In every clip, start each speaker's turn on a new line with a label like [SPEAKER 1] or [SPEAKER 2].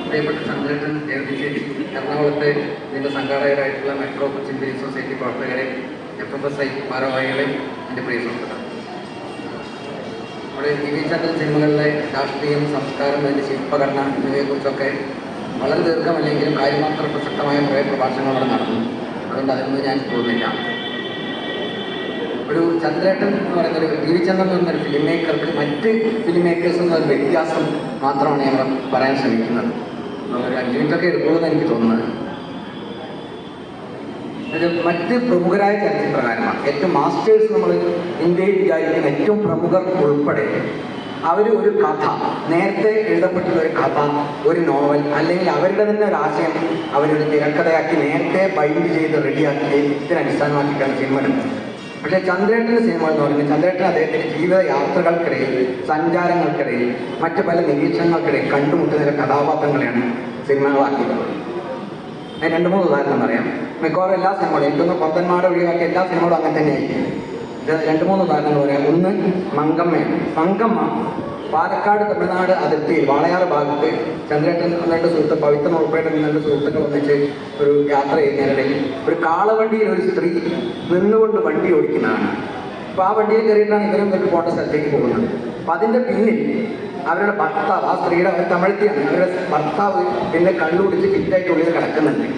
[SPEAKER 1] പ്രിയപ്പെട്ട ചന്ദ്രേട്ടൻ ദേവതിശ്ശേരി, എറണാകുളത്തെ ഇതിൻ്റെ സംഘാടകരായിട്ടുള്ള മെട്രോ കൊച്ചിൻ ഫിലിം സൊസൈറ്റി പ്രവർത്തകരെ, FFSI ഭാരവാഹികളെ, എൻ്റെ പ്രിയ സുഹൃത്തുക്കൾ. നമ്മുടെ ടി വി ചാനൽ സിനിമകളിലെ രാഷ്ട്രീയം, സംസ്കാരം, അതിൻ്റെ ശില്പഘടന എന്നിവയെക്കുറിച്ചൊക്കെ വളരെ ദീർഘമല്ലെങ്കിലും കാര്യമാത്ര പ്രസക്തമായ കുറേ പ്രഭാഷണങ്ങൾ അവിടെ നടന്നു. അതുകൊണ്ട് അതിനൊന്നും ഞാൻ പോകുന്നില്ല. ഒരു ചന്ദ്രേട്ടൻ എന്ന് പറയുന്നൊരു ടി വി ചന്ദ്രൻ എന്ന് പറഞ്ഞൊരു ഫിലിം മേക്കർക്ക് മറ്റ് ഫിലിം മേക്കേഴ്സ് എന്നൊരു വ്യത്യാസം മാത്രമാണ് ഞങ്ങൾ പറയാൻ ശ്രമിക്കുന്നത്. ഒരു 5 മിനിറ്റൊക്കെ എടുക്കുള്ളൂ എന്ന് എനിക്ക് തോന്നുന്നത്. ഇത് മറ്റ് പ്രമുഖരായ ചലച്ചിത്രകാരന്മാർ, ഏറ്റവും മാസ്റ്റേഴ്സ് നമ്മൾ ഇന്ത്യയിൽ വിചാരിക്കുന്ന ഏറ്റവും പ്രമുഖർ ഉൾപ്പെടെ അവർ ഒരു കഥ, നേരത്തെ എഴുതപ്പെട്ടുള്ള ഒരു കഥ, ഒരു നോവൽ, അല്ലെങ്കിൽ അവരുടെ തന്നെ ഒരു ആശയം അവരൊരു തിരക്കഥയാക്കി നേരത്തെ ബൈൻഡ് ചെയ്ത് റെഡിയാക്കി ഇതിനടിസ്ഥാനമാക്കിയിട്ടാണ് സിനിമ എടുക്കുന്നത്. പക്ഷേ ചന്ദ്രേട്ടൻ്റെ സിനിമ എന്ന് പറയുന്നത് ചന്ദ്രേട്ടൻ അദ്ദേഹത്തിൻ്റെ ജീവിത യാത്രകൾക്കിടയിൽ, സഞ്ചാരങ്ങൾക്കിടയിൽ, മറ്റ് പല നിരീക്ഷണങ്ങൾക്കിടയിൽ കണ്ടുമുട്ടുന്ന കഥാപാത്രങ്ങളെയാണ് സിനിമകളാക്കിയിട്ടുള്ളത്. ഞാൻ 2-3 ഉദാഹരണം പറയാം. മിക്കവാറും എല്ലാ സിനിമകളും, എനിക്കൊന്ന് പത്തന്മാരെ ഒഴിവാക്കി എല്ലാ സിനിമകളും അങ്ങനെ തന്നെയായിരിക്കും. ഇത് 2-3 ഉദാഹരണങ്ങൾ പറയാം. ഒന്ന് മങ്കമ്മയാണ്. മങ്കമ്മ പാലക്കാട് തമിഴ്നാട് അതിർത്തിയിൽ വാളയാർ ഭാഗത്ത് ചന്ദ്രേട്ടൻ 2 സുഹൃത്ത് പവിത്രൻ ഉൾപ്പെടെ 2 സുഹൃത്തുക്കൾ ഒന്നിച്ച് ഒരു യാത്ര ചെയ്യുന്നതിനിടയിൽ ഒരു കാളവണ്ടിയിൽ ഒരു സ്ത്രീ നിന്നുകൊണ്ട് വണ്ടി ഓടിക്കുന്നതാണ്. അപ്പോൾ ആ വണ്ടിയിൽ കയറിയിട്ടാണ് ഇവരും ഇവർക്ക് പോകേണ്ട സ്ഥലത്തേക്ക് പോകുന്നത്. അപ്പം അതിൻ്റെ പിന്നിൽ അവരുടെ ഭർത്താവ്, ആ സ്ത്രീയുടെ അവർ തമിഴ്ത്തിയാണ്, അവരുടെ ഭർത്താവ് പിന്നെ കള്ളുപിടിച്ച് ഫിറ്റായിട്ട് ഉള്ളിൽ കിടക്കുന്നുണ്ട്.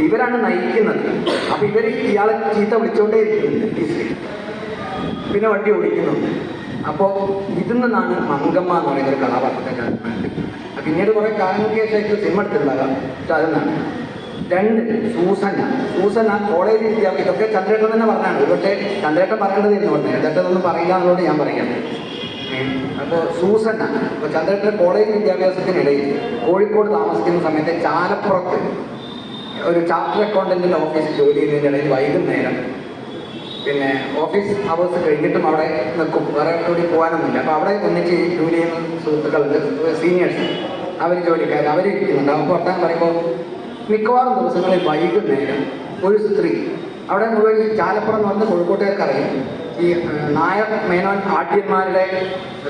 [SPEAKER 1] ഇവരാണ് നയിക്കുന്നത്. അപ്പം ഇവർ ഇയാളെ ചീത്ത വിളിച്ചുകൊണ്ടേ ഇരിക്കുന്നുണ്ട് ഈ സ്ത്രീ, പിന്നെ വണ്ടി ഓടിക്കുന്നുണ്ട്. അപ്പോൾ ഇതിൽ നിന്നാണ് മങ്കമ്മ എന്ന് പറയുന്ന ഒരു കഥാപാത്രത്തെ കാണുന്നത്. പിന്നീട് കുറേ കാലങ്ങൾക്ക് ശേഷമായിട്ട് സിനിമ എടുത്തിട്ടുണ്ടാകാം. പക്ഷെ അതെന്നാണ് 2 സൂസന്ന കോളേജ് വിദ്യാഭ്യാസം, ഇതൊക്കെ ചന്ദ്രേട്ടൻ തന്നെ പറഞ്ഞാണ്. ഒരുപക്ഷെ ചന്ദ്രേട്ടൻ പറയേണ്ടതായിരുന്നു പറഞ്ഞു, ചന്ദ്രേട്ടനൊന്നും പറയില്ല എന്നുള്ളത് ഞാൻ പറയുന്നത്. അപ്പോൾ സൂസന്ന, ഇപ്പോൾ ചന്ദ്രേട്ടൻ കോളേജ് വിദ്യാഭ്യാസത്തിനിടയിൽ കോഴിക്കോട് താമസിക്കുന്ന സമയത്ത് ചാലപ്പുറത്ത് ഒരു ചാർട്ടർ അക്കൗണ്ടൻറ്റിൻ്റെ ഓഫീസിൽ ജോലി ചെയ്യുന്നതിനിടയിൽ വൈകുന്നേരം പിന്നെ ഓഫീസ് അവേഴ്സ് കഴിഞ്ഞിട്ടും അവിടെ നിൽക്കും, വേറെ കൂടി പോകാനൊന്നുമില്ല. അപ്പോൾ അവിടെ ഒന്നിച്ച് ജോലി ചെയ്യുന്ന സുഹൃത്തുക്കളുണ്ട്, സീനിയേഴ്സ്, അവർ ജോലിക്കാർ, അവർ ഇരിക്കുന്നുണ്ട്. അപ്പോൾ വർത്താൻ പറയുമ്പോൾ മിക്കവാറും ദിവസങ്ങളിൽ വൈകുന്നേരം ഒരു സ്ത്രീ അവിടെ മുഴുവൻ ഈ ചാലപ്പുറം എന്ന് പറഞ്ഞ് കോഴിക്കോട്ടുകാർക്കറിയും, ഈ നായർ മേനോൻ ആട്യന്മാരുടെ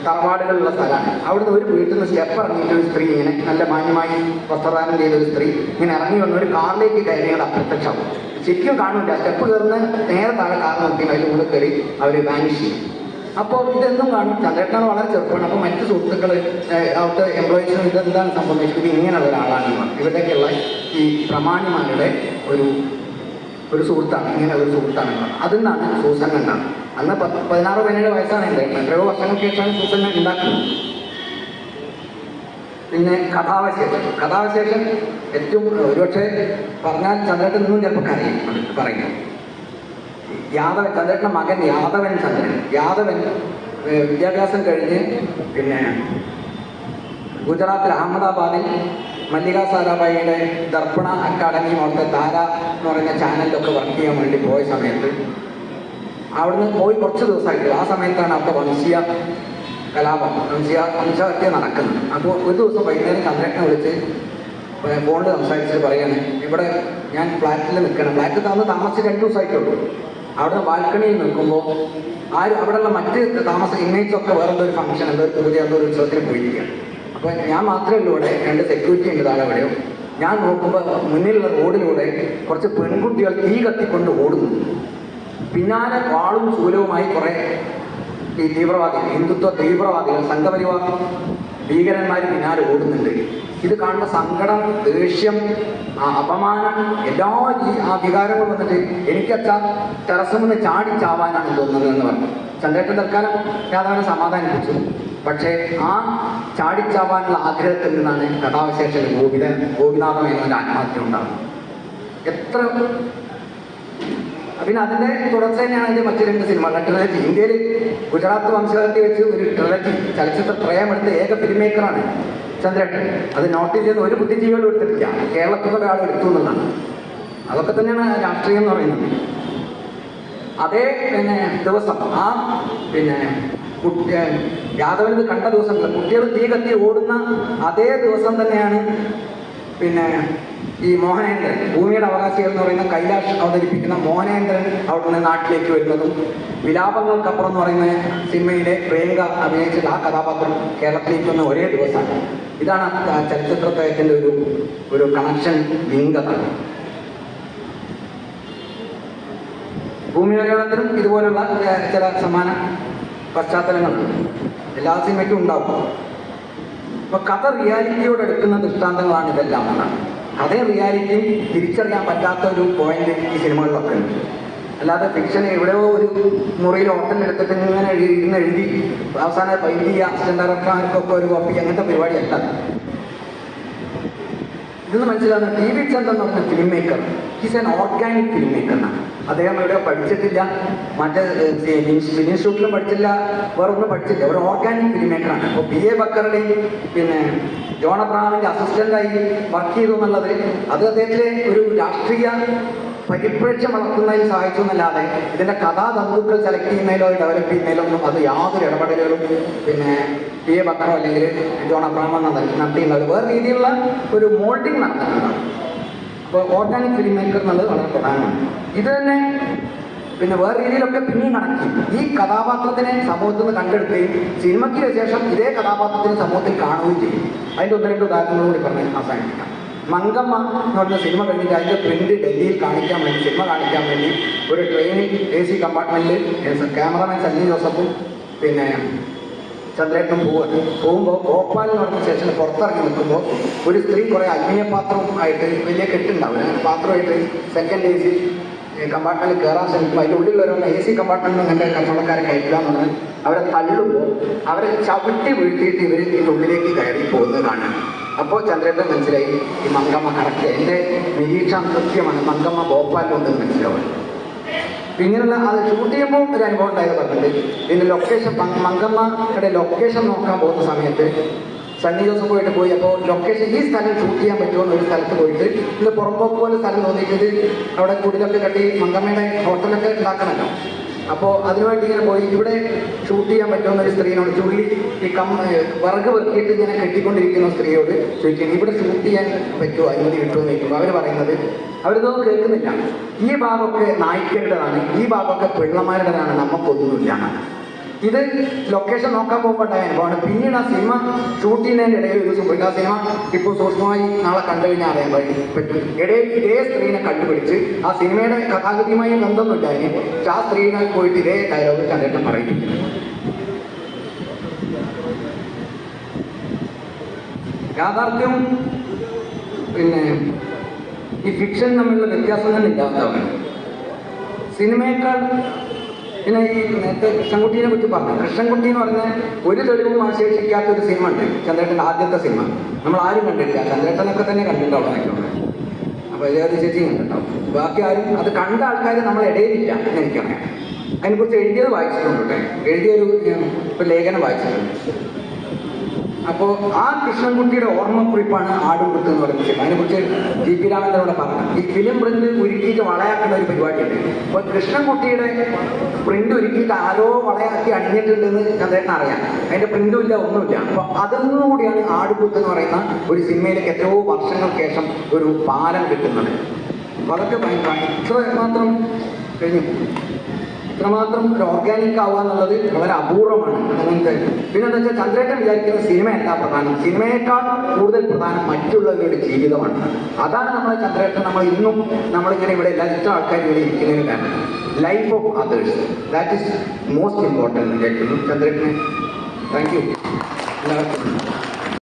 [SPEAKER 1] തറവാടുകളുള്ള സ്ഥലമാണ്. അവിടുന്ന് ഒരു വീട്ടിൽ നിന്ന് സ്റ്റെപ്പ് ഇറങ്ങിയിട്ട് ഒരു സ്ത്രീ ഇങ്ങനെ നല്ല മാന്യമായി വസ്ത്രദാനം ചെയ്ത ഒരു സ്ത്രീ ഇങ്ങനെ ഇറങ്ങി വന്ന ഒരു കാറിലേക്ക് കയറിയത് അപ്രത്യക്ഷമാവും. ശരിക്കും കാണില്ല, സ്റ്റെപ്പ് കയറുന്ന നേരെ താഴെ കാർ നോക്കി അതിൽ കൂടെ കയറി അവർ വാനിഷ് ചെയ്യും. അപ്പോൾ ഇതെന്നും കാണും. ചന്ദ്രേട്ടനാണ് വളരെ ചെറുപ്പമാണ്. അപ്പോൾ മറ്റ് സുഹൃത്തുക്കൾ, അവിടുത്തെ എംപ്ലോയീസിനും ഇതെന്താണ് സംഭവിച്ചത്, ഇങ്ങനെയുള്ള ഒരാളാണെന്ന് പറഞ്ഞു. ഇവരുടെയൊക്കെയുള്ള ഈ പ്രമാണിമാരുടെ ഒരു സുഹൃത്താണ്, ഇങ്ങനെ ഒരു സുഹൃത്താണ് പറഞ്ഞു. അതിൽ നിന്നാണ് സൂസൻ എന്നാണ്. അന്ന് 16-17 വയസ്സാണ് ഉണ്ടായിരുന്നത്. എത്രയോ വർഷങ്ങൾക്ക് ശേഷമാണ് സൂസൻ ഉണ്ടാക്കുന്നത്. പിന്നെ കഥാവശേഷം ഏറ്റവും ഒരുപക്ഷെ പറഞ്ഞാൽ ചന്ദ്രേട്ടൻ നിന്നും ചിലപ്പോൾ കരയും പറയുന്നത്. ചന്ദ്രേട്ടൻ്റെ മകൻ യാദവൻ വിദ്യാഭ്യാസം കഴിഞ്ഞ് പിന്നെ ഗുജറാത്തിൽ അഹമ്മദാബാദിൽ മല്ലിക സാരാഭായിയുടെ ദർപ്പണ അക്കാഡമി അവിടുത്തെ താര എന്ന് പറയുന്ന ചാനലിലൊക്കെ വർക്ക് ചെയ്യാൻ വേണ്ടി പോയ സമയത്ത് അവിടുന്ന് പോയി കുറച്ച് ദിവസമായിട്ടുള്ളൂ. ആ സമയത്താണ് അവിടുത്തെ വംശീയ വംശഹത്യ നടക്കുന്നത്. അപ്പോൾ ഒരു ദിവസം വൈകുന്നേരം ചന്ദ്രേട്ടനെ വിളിച്ച് ഫോണിൽ സംസാരിച്ചിട്ട് പറയാണ്, ഇവിടെ ഞാൻ ഫ്ലാറ്റിൽ നിൽക്കണം. ഫ്ലാറ്റിൽ താമസിച്ച് 2 ദിവസമായിട്ടുള്ളൂ. അവിടുന്ന് ബാൽക്കണിയിൽ നിൽക്കുമ്പോൾ അവിടെയുള്ള മറ്റ് ഇന്നേറ്റ്സൊക്കെ വേറെ എന്തോ ഒരു ഫംഗ്ഷൻ, എന്തോ ഒരു പൂജ, എന്തോ ഒരു ഉത്സവത്തിന് പോയിരിക്കുകയാണ്. അപ്പോൾ ഞാൻ മാത്രമേ ഉള്ളൂ ഇവിടെ, 2 സെക്യൂരിറ്റി ഉണ്ട് താഴെ എവിടെയോ. ഞാൻ നോക്കുമ്പോൾ മുന്നിലുള്ള റോഡിലൂടെ കുറച്ച് പെൺകുട്ടികൾ തീ കത്തിക്കൊണ്ട് ഓടുന്നു. പിന്നാലെ വാളും ശൂലവുമായി കുറേ ഈ തീവ്രവാദികൾ, ഹിന്ദുത്വ തീവ്രവാദികൾ, സംഘപരിവാർ ഭീകരന്മാർ പിന്നാലെ ഓടുന്നുണ്ട്. ഇത് കാണുന്ന സങ്കടം, ദേഷ്യം, അപമാനം, എല്ലാ ആ വികാരങ്ങളും വന്നിട്ട് എനിക്കച്ചാ ടെറസുമെന്ന് ചാടിച്ചാവാനാണ് തോന്നുന്നത് എന്ന് പറഞ്ഞു. ചന്ദ്രേട്ടൻ തൽക്കാലം രാധാവിനെ സമാധാനിപ്പിച്ചു. പക്ഷേ ആ ചാടിച്ചാവാനുള്ള ആഗ്രഹത്തിൽ നിന്നാണ് കഥാവിശേഷം ഗോപിനാഥം എന്നൊരു ആത്മഹത്യ ഉണ്ടാകുന്നത്. എത്ര പിന്നെ അതിൻ്റെ തുടർച്ച തന്നെയാണ് അതിൻ്റെ മറ്റു 2 സിനിമ. ട്രിലജി, ഇന്ത്യയിൽ ഗുജറാത്ത് വംശഹത്യ വെച്ച് ഒരു ട്രിലജി ചലച്ചിത്ര ത്രയമെടുത്ത ഏക ഫിലിം മേക്കറാണ് ചന്ദ്രേട്ടൻ. അത് നോർത്ത് ഇന്ത്യയിൽ നിന്ന് ഒരു ബുദ്ധിജീവികളും എടുത്തിട്ടില്ല, കേരളത്തിൽ ഒരാൾ എടുത്തു എന്നുള്ളതാണ്. അതൊക്കെ തന്നെയാണ് രാഷ്ട്രീയം എന്ന് പറയുന്നത്. അതേ ദിവസം ആ യാദവൻ ഇത് കണ്ട ദിവസങ്ങൾ, കുട്ടികൾ തീ കത്തി ഓടുന്ന അതേ ദിവസം തന്നെയാണ് പിന്നെ ഈ മോഹനേന്ദ്രൻ, ഭൂമിയുടെ അവകാശികൾ എന്ന് പറയുന്ന കൈലാഷ് അവതരിപ്പിക്കുന്ന മോഹനേന്ദ്രൻ അവിടെ നിന്ന് നാട്ടിലേക്ക് വരുന്നതും, വിലാപങ്ങൾക്കപ്പുറം എന്ന് പറയുന്ന സിനിമയിലെ പ്രിയങ്ക അഭിനയിച്ചത് ആ കഥാപാത്രം കേരളത്തിലേക്ക് വന്ന ഒരേ ദിവസമാണ്. ഇതാണ് ചലച്ചിത്രത്തിന്റെ ഒരു കണക്ഷൻ ലിങ്ക്. അതാണ് ഭൂമി മലയാളത്തിലും ഇതുപോലുള്ള ചില സമാന പശ്ചാത്തലങ്ങളുണ്ട്, എല്ലാ സിനിമയ്ക്കും ഉണ്ടാവും. അപ്പൊ കഥ റിയാലിറ്റിയോട് എടുക്കുന്ന ദൃഷ്ടാന്തങ്ങളാണ് ഇതെല്ലാം എന്നാണ്. കഥയും റിയാലിറ്റിയും തിരിച്ചറിയാൻ പറ്റാത്ത ഒരു പോയിന്റ് ഈ സിനിമകളിലൊക്കെ ഉണ്ട്. അല്ലാതെ ഫിക്ഷൻ എവിടെയോ ഒരു മുറിയിൽ ഹോട്ടലിലെടുത്തിട്ട് ഇങ്ങനെ എഴുതി അവസാനം വൈദ്യ അസിസ്റ്റന്റ് ഡയറക്ടർമാർക്കൊക്കെ ഒരു കോപ്പി, അങ്ങനത്തെ പരിപാടിയല്ല. ഇതെന്ന് മനസ്സിലാകുന്ന ടി വി ചന്ദ്രൻ എന്ന് പറഞ്ഞ film maker, is an organic film maker എന്നാണ്. അദ്ദേഹം എവിടെയോ പഠിച്ചിട്ടില്ല, മറ്റേ ഫിലിം ഇൻസ്റ്റിറ്റ്യൂട്ടിലും പഠിച്ചില്ല, വേറെ ഒന്നും പഠിച്ചില്ല. ഒരു ഓർഗാനിക് ഫിലിം മേക്കറാണ്. അപ്പോൾ ബി എ ബക്കറുടെയും പിന്നെ ജോൺ അബ്രഹാമിൻ്റെ അസിസ്റ്റൻ്റായി വർക്ക് ചെയ്തു എന്നുള്ളത് അത് അദ്ദേഹത്തിലെ ഒരു രാഷ്ട്രീയ പരിപ്രേക്ഷ്യം വളർത്തുന്നതിൽ സഹായിച്ചു എന്നല്ലാതെ ഇതിൻ്റെ കഥാതന്തുക്കൾ സെലക്ട് ചെയ്യുന്നതിലോ ഡെവലപ്പ് ചെയ്യുന്നതിലോ ഒന്നും അത് യാതൊരു ഇടപെടലുകളും പിന്നെ പി എ ബക്കറോ അല്ലെങ്കിൽ ജോൺ അബ്രഹാമോ നടത്തിയിട്ടുള്ളത്. വേറെ രീതിയിലുള്ള ഒരു മോൾഡിങ് നടന്നിട്ടുണ്ടാകും. അപ്പോൾ ഓർഗാനിക് ഫിലിം മേക്കർ എന്നുള്ളത് വളരെ പ്രധാനമാണ്. ഇത് തന്നെ പിന്നെ വേറെ രീതിയിലൊക്കെ പിന്നെയും കണക്കി ഈ കഥാപാത്രത്തിനെ സമൂഹത്തിൽ നിന്ന് കണ്ടെടുക്കുകയും സിനിമയ്ക്ക് ശേഷം ഇതേ കഥാപാത്രത്തിന് സമൂഹത്തിൽ കാണുകയും ചെയ്യും. അതിൻ്റെ ഒന്ന് രണ്ട് ഉദാഹരണങ്ങൾ കൂടി പറഞ്ഞ് അവസാനിപ്പിക്കാം. മങ്കമ്മ എന്ന് പറഞ്ഞ സിനിമ കഴിഞ്ഞിട്ട് അതിൻ്റെ പ്രിന്റ് ഡൽഹിയിൽ കാണിക്കാൻ വേണ്ടി, സിനിമ കാണിക്കാൻ വേണ്ടി ഒരു ട്രെയിനിൽ AC കമ്പാർട്ട്മെൻറ്റിൽ ക്യാമറമാൻ സണ്ണി ജോസഫും പിന്നെ ചന്ദ്രേട്ടനും പോകുമ്പോൾ ഭോപ്പാൽ എന്ന് പറഞ്ഞ സ്റ്റേഷനിൽ പുറത്തിറങ്ങി നിൽക്കുമ്പോൾ ഒരു സ്ത്രീ കുറേ അഗ്നിയ പാത്രവുമായിട്ട് വലിയ കെട്ടുണ്ടാവില്ല, പാത്രമായിട്ട് സെക്കൻഡ് AC കമ്പാർട്ട്മെൻറ്റിൽ കയറാൻ ശ്രമിക്കുമ്പോൾ അതിൻ്റെ ഉള്ളിൽ AC കമ്പാർട്ട്മെൻറ്റിൽ എൻ്റെ കച്ചവടക്കാരെ കയറ്റുക എന്നുള്ളത് അവരെ തള്ളുമ്പോൾ അവരെ ചവിട്ടി വീഴ്ത്തിയിട്ട് ഇവർ ഇതിൻ്റെ ഉള്ളിലേക്ക് കയറി പോകുന്നത് കാണാൻ. അപ്പോൾ ചന്ദ്രേട്ടൻ മനസ്സിലായി ഈ മങ്കമ്മ കറക്റ്റ്, എൻ്റെ നിരീക്ഷണം കൃത്യമാണ്, മങ്കമ്മ ഭോപ്പാലിലുണ്ടെന്ന് മനസ്സിലാവും. ഇങ്ങനെയുള്ള അത് ഷൂട്ട് ചെയ്യുമ്പോൾ ഒരു അനുഭവം ഉണ്ടായത് പറഞ്ഞിട്ടുണ്ട്. ഇതിൻ്റെ ലൊക്കേഷൻ മങ്കമ്മയുടെ ലൊക്കേഷൻ നോക്കാൻ പോകുന്ന സമയത്ത് സണ്ണി ജോസഫ് പോയി അപ്പോൾ ലൊക്കേഷൻ ഈ സ്ഥലം ഷൂട്ട് ചെയ്യാൻ പറ്റുമോ എന്നൊരു സ്ഥലത്ത് പോയിട്ട് ഇത് പുറമ്പോക്ക് പോലെ സ്ഥലം തോന്നിയിട്ട് അവിടെ കുടിലൊക്കെ കട്ടി മങ്കമ്മയുടെ ഹോട്ടലൊക്കെ ഉണ്ടാക്കണമല്ലോ. അപ്പോൾ അതിനുവേണ്ടി ഇങ്ങനെ പോയി ഇവിടെ ഷൂട്ട് ചെയ്യാൻ പറ്റുമെന്നൊരു സ്ത്രീയോട് ചുള്ളി ഈ വിറക് വെറുക്കിയിട്ട് ഇങ്ങനെ കെട്ടിക്കൊണ്ടിരിക്കുന്ന സ്ത്രീയോട് ചോദിക്കുന്നത് ഇവിടെ ഷൂട്ട് ചെയ്യാൻ പറ്റുമോ, അനുമതി കിട്ടുമോ എന്ന് ചോദിക്കുമ്പോൾ അവർ പറയുന്നത് അവരിതൊന്നും കേൾക്കുന്നില്ല. ഈ ഭാഗമൊക്കെ നായ്ക്കരുടേതാണ്, ഈ ഭാഗമൊക്കെ പിള്ളമാരുടേതാണ്, നമുക്കൊന്നുമില്ല. ഇത് ലൊക്കേഷൻ നോക്കാൻ പോകുമ്പോൾ ഉണ്ടായ അനുഭവമാണ്. പിന്നീട് ആ സിനിമ ഷൂട്ട് ചെയ്യുന്നതിൻ്റെ ഇടയിൽ ഒരു ദിവസം ആ സിനിമ ഇപ്പോൾ സൂക്ഷ്മമായി നാളെ കണ്ടു കഴിഞ്ഞാൽ അറിയാൻ പറ്റും. ഇടയിൽ ഇതേ സ്ത്രീനെ കണ്ടുപിടിച്ച് ആ സിനിമയുടെ കഥാഗതിയുമായി ബന്ധമൊന്നുമില്ലായിരുന്നു. ആ സ്ത്രീനെ പോയിട്ട് ഇതേ ഡയലോഗ് കണ്ടിട്ട് പറയിപ്പിക്കുന്നു. യാഥാർത്ഥ്യവും പിന്നെ ഈ ഫിക്ഷൻ തമ്മിലുള്ള വ്യത്യാസങ്ങൾ ഇല്ലാത്തതാണ്. സിനിമയേക്കാൾ പിന്നെ ഈ നേരത്തെ കൃഷ്ണൻകുട്ടീനെ കുറിച്ച് പറഞ്ഞു. കൃഷ്ണൻകുട്ടി എന്ന് പറഞ്ഞാൽ ഒരു തെളിവും അവശേഷിക്കാത്ത ഒരു സിനിമ ഉണ്ട്, ചന്ദ്രേട്ടൻ്റെ ആദ്യത്തെ സിനിമ. നമ്മൾ ആരും കണ്ടിട്ടില്ല, ചന്ദ്രേട്ടനൊക്കെ തന്നെ കണ്ടിട്ടുണ്ടാവും എനിക്കുണ്ട്. അപ്പോൾ ഏത് ചേച്ചിയും കണ്ടിട്ടുണ്ടാവും. ബാക്കി ആരും അത് കണ്ട ആൾക്കാർ നമ്മളെ ഇടയിലില്ല എന്ന് എനിക്കറിയാം. അതിനെക്കുറിച്ച് എഴുതിയത് വായിച്ചിട്ടുണ്ട്, എഴുതിയൊരു ലേഖനം വായിച്ചിട്ടുണ്ട്. അപ്പോൾ ആ കൃഷ്ണൻകുട്ടിയുടെ ഓർമ്മക്കുറിപ്പാണ് ആടുംകുത്ത് എന്ന് പറയുന്ന സിനിമ. അതിനെക്കുറിച്ച് GP രാമേന്ദ്രനോട് പറഞ്ഞു. ഈ ഫിലിം പ്രിന്റ് ഉരുക്കിയിട്ട് വളയാക്കുന്ന ഒരു പരിപാടിയുണ്ട്. അപ്പോൾ കൃഷ്ണൻകുട്ടിയുടെ പ്രിന്റ് ഒരുക്കിയിട്ട് ആരോ വളയാക്കി അണിഞ്ഞിട്ടുണ്ടെന്ന് ചന്ദ്രേട്ടൻ അറിയാം. അതിൻ്റെ പ്രിന്റും ഇല്ല, ഒന്നുമില്ല. അപ്പോൾ അതിൽ നിന്നുകൂടിയാണ് ആടുംകുത്ത് എന്ന് പറയുന്ന ഒരു സിനിമയിലേക്ക് എത്രയോ വർഷങ്ങൾക്ക് ശേഷം ഒരു പാലം കിട്ടുന്നത്. അപ്പോൾ അതൊക്കെ ഇത്രമാത്രം കഴിഞ്ഞു, ഇത്രമാത്രം ഒരു ഓർഗാനിക് ആവുക എന്നുള്ളത് വളരെ അപൂർവമാണ്. അങ്ങനത്തെ പിന്നെ എന്താ വെച്ചാൽ ചന്ദ്രേട്ടൻ വിചാരിക്കുന്ന സിനിമയല്ല പ്രധാനം, സിനിമയേക്കാൾ കൂടുതൽ പ്രധാനം മറ്റുള്ളവരുടെ ജീവിതമാണ്. അതാണ് നമ്മളെ ചന്ദ്രേട്ടൻ ഇന്നും നമ്മളിങ്ങനെ ഇവിടെ എല്ലാ ഇഷ്ടം ആൾക്കാർ ഇവിടെ ഇരിക്കുന്നതിന് കാരണം. Life of others, that is most important എന്ന് വിചാരിക്കുന്നു ചന്ദ്രേട്ടന്. താങ്ക് യു എല്ലാവർക്കും.